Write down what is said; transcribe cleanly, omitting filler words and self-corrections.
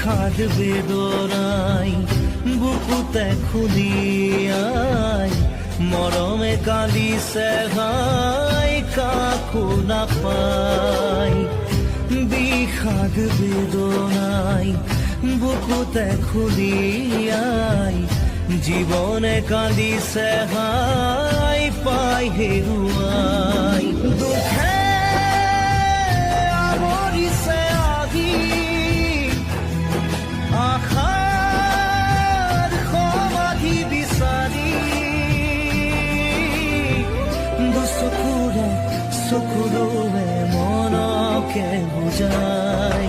বিষাদ বেদনাই বুকুতে খুলিয়াই মৰমে কান্দিছে হাই কাকো নাপাই বিষাদ বেদনাই বুকুতে খুলিয়াই জীবনে কান্দিছে হাই পাই হেৰুৱাই দুখে আৱৰিছে আহি আশাৰ সমাধি বিচাৰি দুচকুৰে চকুৰে মনকে বুজাই